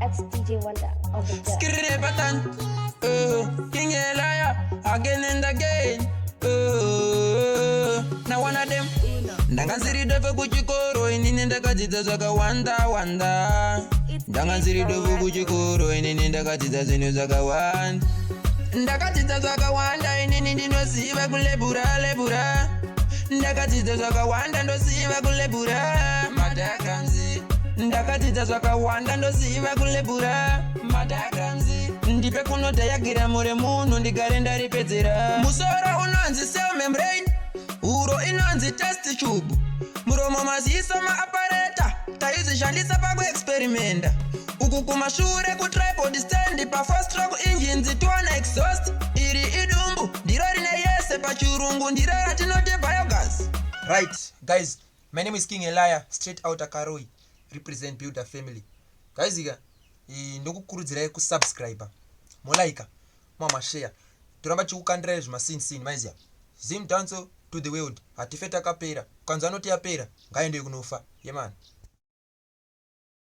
It's DJ Wonder on the deck. Skirre batan, King Elia, again and again. Now one of them. Ndanganziri dove kuchikoro inini ndakadzidza zvakawanda wanda. Ndanganziri dove kuchikoro inini ndakadzidza zvinhu zvakawanda. Ndakadzidza zvakawanda inini ndinoziva kulebura. Ndakadzidza zvakawanda ndoziva kulebura madakanzi. Ndakadzidza zvakawanda ndoziva kulebura madakanzi. Ndipe kunotayagira mure munhu ndigare ndaripedzera. Musoro unonzi cell membrane, uro inonzi test tube, muromo maziso maapareta taizvishandisa pakuexperimenta. Uku kumashure kutripod stand pa4 stroke engines tiwana exhaust. Iri idumbu ndiro rine yese pachirungu ndiro ratinoti biogas. Right, guys, my name is King Elia, straight out Akaroi, represent Builder Family. Guys, ndokukurudzirai kusubscribe, molaika, share. Turamba chikukandira zvimasin maiziya. Zim danso to the world. Hatifeta kapera. Kanza anoti yapera. Ngaende kunofa. Yeah man.